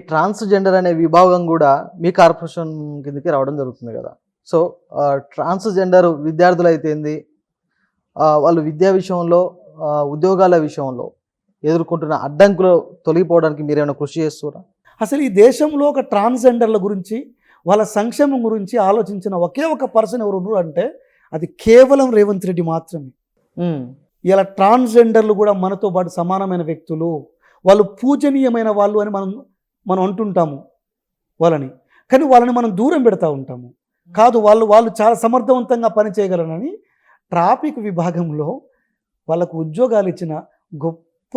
Transgender అనే విభాగం గూడా మీ కార్పొరేషన్ కిందకి రావడం జరుగుతుంది గదా! సో, ట్రాన్స్‌జెండర్ విద్యార్థులైతేంది, వాళ్ళు విద్యా విషయంలో, ఉద్యోగాల విషయంలో ఎదుర్కొంటున్న అడ్డంకులు తొలగిపోవడానికి మీరేమైనా కృషి చేస్తుర్రా? అసలు ఈ దేశంలో ఒక ట్రాన్స్జెండర్ల గురించి వాళ్ళ సంక్షేమం గురించి ఆలోచించిన ఒకే ఒక పర్సన్ ఎవరు ఉన్నారు అంటే అది కేవలం రేవంత్ రెడ్డి మాత్రమే. ఇలా ట్రాన్స్జెండర్లు కూడా మనతో పాటు సమానమైన వ్యక్తులు, వాళ్ళు పూజనీయమైన వాళ్ళు అని మనం అంటుంటాము వాళ్ళని. కానీ వాళ్ళని మనం దూరం పెడతా ఉంటాము. కాదు, వాళ్ళు చాలా సమర్థవంతంగా పనిచేయగలరని ట్రాఫిక్ విభాగంలో వాళ్ళకు ఉద్యోగాలు ఇచ్చిన గొప్ప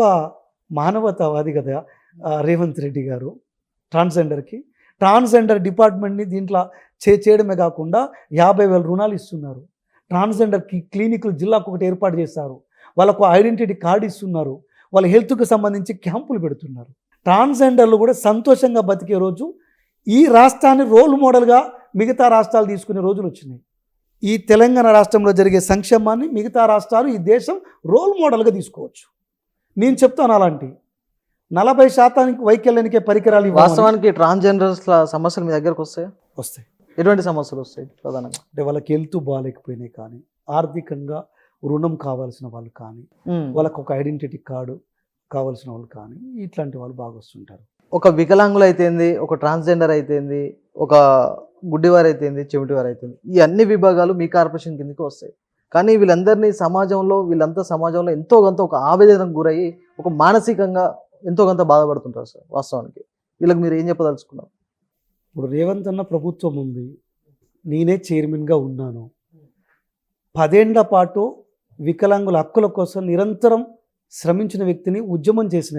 మానవతావాది కదా రేవంత్ రెడ్డి గారు. ట్రాన్స్జెండర్ డిపార్ట్మెంట్ని దీంట్లో చేయడమే కాకుండా 50,000 రుణాలు ఇస్తున్నారు. ట్రాన్స్జెండర్ క్లినిక్లు జిల్లాకు ఒకటి ఏర్పాటు చేశారు. వాళ్ళకు ఐడెంటిటీ కార్డు ఇస్తున్నారు. వాళ్ళ హెల్త్కి సంబంధించి క్యాంపులు పెడుతున్నారు. ట్రాన్స్జెండర్లు కూడా సంతోషంగా బతికే రోజు, ఈ రాష్ట్రాన్ని రోల్ మోడల్గా మిగతా రాష్ట్రాలు తీసుకునే రోజులు వచ్చినాయి. ఈ తెలంగాణ రాష్ట్రంలో జరిగే సంక్షేమాన్ని మిగతా రాష్ట్రాలు, ఈ దేశం రోల్ మోడల్గా తీసుకోవచ్చు. నేను చెప్తాను, అలాంటి 40% వైకల్యానికే పరికరాలు వాస్తవానికి ట్రాన్స్‌జెండర్స్‌ల సమస్యలు మీ దగ్గరకు వస్తాయి. ఎటువంటి సమస్యలు వస్తాయి ప్రధానంగా? అంటే వాళ్ళకి హెల్త్ బాగాలేకపోయినాయి కానీ, ఆర్థికంగా రుణం కావాల్సిన వాళ్ళు కానీ, వాళ్ళకు ఒక ఐడెంటిటీ కార్డు కావాల్సిన వాళ్ళు కానీ, ఇట్లాంటి వాళ్ళు బాగా వస్తుంటారు. ఒక వికలాంగులు అయితేంది, ఒక ట్రాన్స్‌జెండర్ అయితేంది, ఒక గుడ్డివారు అయితేంది, చెవిటివారు అయితేంది, ఈ అన్ని విభాగాలు మీ కార్పొరేషన్ కిందకి వస్తాయి. కానీ వీళ్ళంతా సమాజంలో ఎంతో కొంత ఒక ఆవేదనకు గురయ్యి ఒక మానసికంగా ఎంతో కొంత బాధపడుతుంటారు సార్. వాస్తవానికి వీళ్ళకి మీరు ఏం చెప్పదలుచుకున్నారు? ఇప్పుడు రేవంత్ అన్న ప్రభుత్వం ఉంది, నేనే చైర్మన్గా ఉన్నాను. 10 ఏళ్ల పాటు వికలాంగుల హక్కుల కోసం నిరంతరం శ్రమించిన వ్యక్తిని, ఉద్యమం చేసిన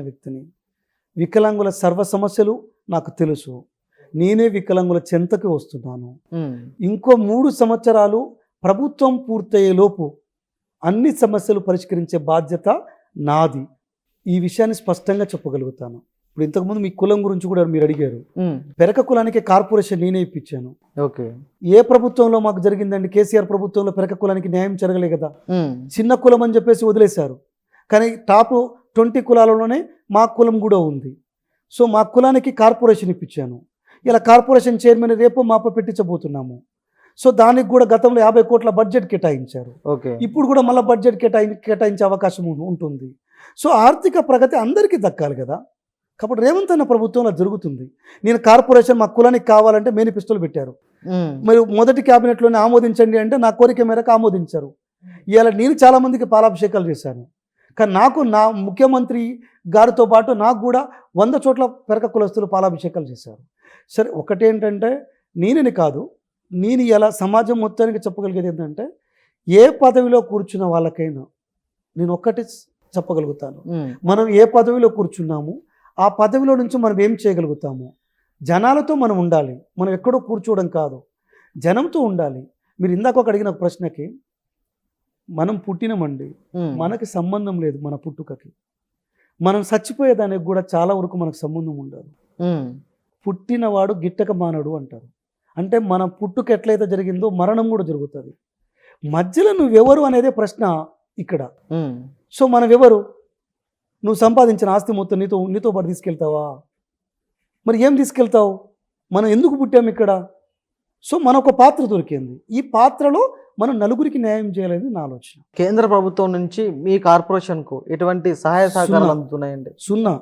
వ్యక్తిని. వికలాంగుల సర్వ సమస్యలు నాకు తెలుసు. నేనే వికలాంగుల చెంతకి వస్తున్నాను. ఇంకో 3 సంవత్సరాలు ప్రభుత్వం పూర్తయ్యే లోపు అన్ని సమస్యలు పరిష్కరించే బాధ్యత నాది. ఈ విషయాన్ని స్పష్టంగా చెప్పగలుగుతాను. ఇప్పుడు ఇంతకుముందు మీ కులం గురించి కూడా మీరు అడిగారు. పెరక కులానికి కార్పొరేషన్ నేనే ఇప్పించాను. ఓకే. ఏ ప్రభుత్వంలో మాకు జరిగిందండి? కేసీఆర్ ప్రభుత్వంలో పెరక కులానికి న్యాయం జరగలే కదా. చిన్న కులం అని చెప్పేసి వదిలేశారు. కానీ టాప్ 20 కులాలలోనే మా కులం కూడా ఉంది. సో మా కులానికి కార్పొరేషన్ ఇప్పించాను. ఇలా కార్పొరేషన్ చైర్మన్ రేపు మాప పెట్టించబోతున్నాము. సో దానికి కూడా గతంలో 50 కోట్ల బడ్జెట్ కేటాయించారు. ఇప్పుడు కూడా మళ్ళీ బడ్జెట్ కేటాయించే అవకాశం ఉంటుంది. సో ఆర్థిక ప్రగతి అందరికీ దక్కాలి కదా. కాబట్టి రేవంత్ అన్న ప్రభుత్వంలో జరుగుతుంది. నేను కార్పొరేషన్ మా కులానికి కావాలంటే మేనిఫెస్టోలు పెట్టారు. మరి మొదటి క్యాబినెట్లోనే ఆమోదించండి అంటే నా కోరిక మేరకు ఆమోదించారు. ఇవాళ నేను చాలామందికి పాలాభిషేకాలు చేశాను. కానీ నా ముఖ్యమంత్రి గారితో పాటు నాకు కూడా 100 చోట్ల పెరక కులస్తులు పాలాభిషేకాలు చేశారు. సరే, ఒకటేంటంటే నేనని కాదు, నేను ఇలా సమాజం మొత్తానికి చెప్పగలిగేది ఏంటంటే, ఏ పదవిలో కూర్చున్న వాళ్ళకైనా నేను ఒక్కటి చెప్పగలుగుతాను. మనం ఏ పదవిలో కూర్చున్నాము, ఆ పదవిలో నుంచి మనం ఏం చేయగలుగుతాము. జనాలతో మనం ఉండాలి. మనం ఎక్కడో కూర్చోవడం కాదు, జనంతో ఉండాలి. మీరు ఇందాక ఒక అడిగిన ప్రశ్నకి, మనం పుట్టినమండి, మనకి సంబంధం లేదు మన పుట్టుకకి. మనం చచ్చిపోయేదానికి కూడా చాలా వరకు మనకు సంబంధం ఉండదు. పుట్టినవాడు గిట్టక మానడు అంటారు. అంటే మన పుట్టుక ఎట్లయితే జరిగిందో మరణం కూడా జరుగుతుంది. మధ్యలో నువ్వెవరు అనేదే ప్రశ్న ఇక్కడ. సో మనం ఎవరు? నువ్వు సంపాదించిన ఆస్తి మొత్తం నీతో పాటు తీసుకెళ్తావా? మరి ఏం తీసుకెళ్తావు? మనం ఎందుకు పుట్టాము ఇక్కడ? సో మనకు పాత్ర దొరికింది. ఈ పాత్రలో మనం నలుగురికి న్యాయం చేయాలని నా ఆలోచన. కేంద్ర ప్రభుత్వం నుంచి మీ కార్పొరేషన్కు ఎటువంటి సహాయ సహకారాలు అందుతున్నాయండి? సున్నా.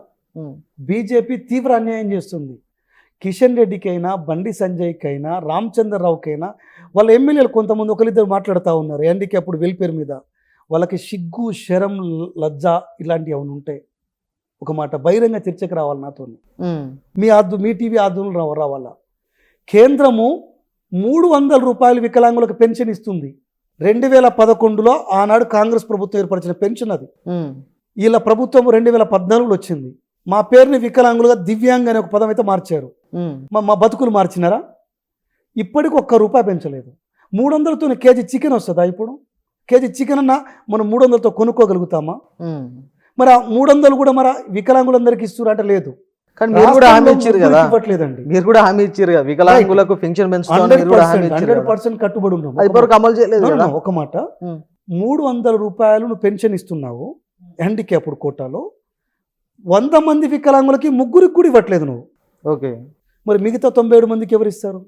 బీజేపీ తీవ్ర అన్యాయం చేస్తుంది. కిషన్ రెడ్డికైనా, బండి సంజయ్కైనా, రామచంద్రరావుకైనా, వాళ్ళ ఎమ్మెల్యేలు కొంతమంది ఒకరిద్దరు మాట్లాడుతూ ఉన్నారు హ్యాండిక్యాప్డ్ వెల్ఫేర్ మీద. వాళ్ళకి సిగ్గు, శరం, లజ్జ ఇలాంటివి ఏమైనా ఉంటాయి, ఒక మాట బహిరంగ చర్చకు రావాలి నాతో. మీ టీవీ ఆధ్వర్యంలో రావాలా. కేంద్రము 300 రూపాయలు వికలాంగులకు పెన్షన్ ఇస్తుంది. 2011లో ఆనాడు కాంగ్రెస్ ప్రభుత్వం ఏర్పరిచిన పెన్షన్ అది. వీళ్ళ ప్రభుత్వం 2014లో వచ్చింది. మా పేరుని వికలాంగులుగా దివ్యాంగ్ అనే ఒక పదం అయితే మార్చారు. మా బతుకులు మార్చినారా? ఇప్పటికి ₹1 పెంచలేదు. 300తో కేజీ చికెన్ వస్తుందా? ఇప్పుడు కేజీ చికెన్ అన్నా మనం 300తో కొనుక్కోగలుగుతామా? మరి ఆ 300 కూడా మరి వికలాంగులందరికీ ఇస్తున్నారు అంటే లేదు. కానీ మీరు కూడా హామీ ఇచ్చారు కదా, ఇవ్వట్లేదండి. మీరు కూడా హామీ ఇచ్చారు కదా, వికలాంగులకు పెన్షన్ పెంచుతాం 100% కట్టుబడి ఉన్నాం. అమలు చేయలేదు. ఒక మాట, 300 రూపాయలు నువ్వు పెన్షన్ ఇస్తున్నావు హ్యాండిక్యాప్డ్ కోటాలో. 100 మంది వికలాంగులకి 3 కూడా ఇవ్వట్లేదు నువ్వు. ఓకే. మరి మిగతా 97 మందికి ఎవరు ఇస్తారు?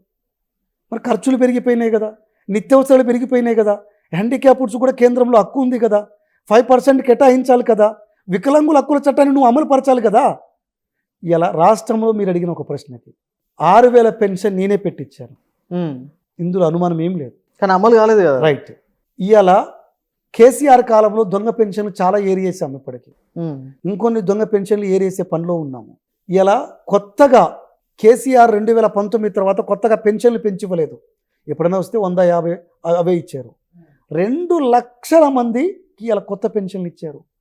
మరి ఖర్చులు పెరిగిపోయినాయి కదా, నిత్యావసరాలు పెరిగిపోయినాయి కదా, హ్యాండిక్యాప్డ్స్ కూడా కేంద్రంలో హక్కు ఉంది కదా, 5% కేటాయించాలి కదా, వికలాంగుల హక్కుల చట్టాన్ని నువ్వు అమలు పరచాలి కదా. ఇలా రాష్ట్రంలో మీరు అడిగిన ఒక ప్రశ్నకి 6,000 పెన్షన్ నేనే పెట్టించాను. ఇందులో అనుమానం ఏం లేదు. కానీ అమలు కాలేదు కదా. రైట్. ఇవాళ కేసీఆర్ కాలంలో దొంగ పెన్షన్లు చాలా ఏరియేసాము. ఇప్పటికీ ఇంకొన్ని దొంగ పెన్షన్లు ఏరియేసే పనిలో ఉన్నాము. ఇలా కొత్తగా కేసీఆర్ 2019 తర్వాత కొత్తగా పెన్షన్లు పెంచివ్వలేదు. ఎప్పుడైనా వస్తే 150 అవే ఇచ్చారు. 2 లక్షల మందికి ఇలా కొత్త పెన్షన్లు ఇచ్చారు.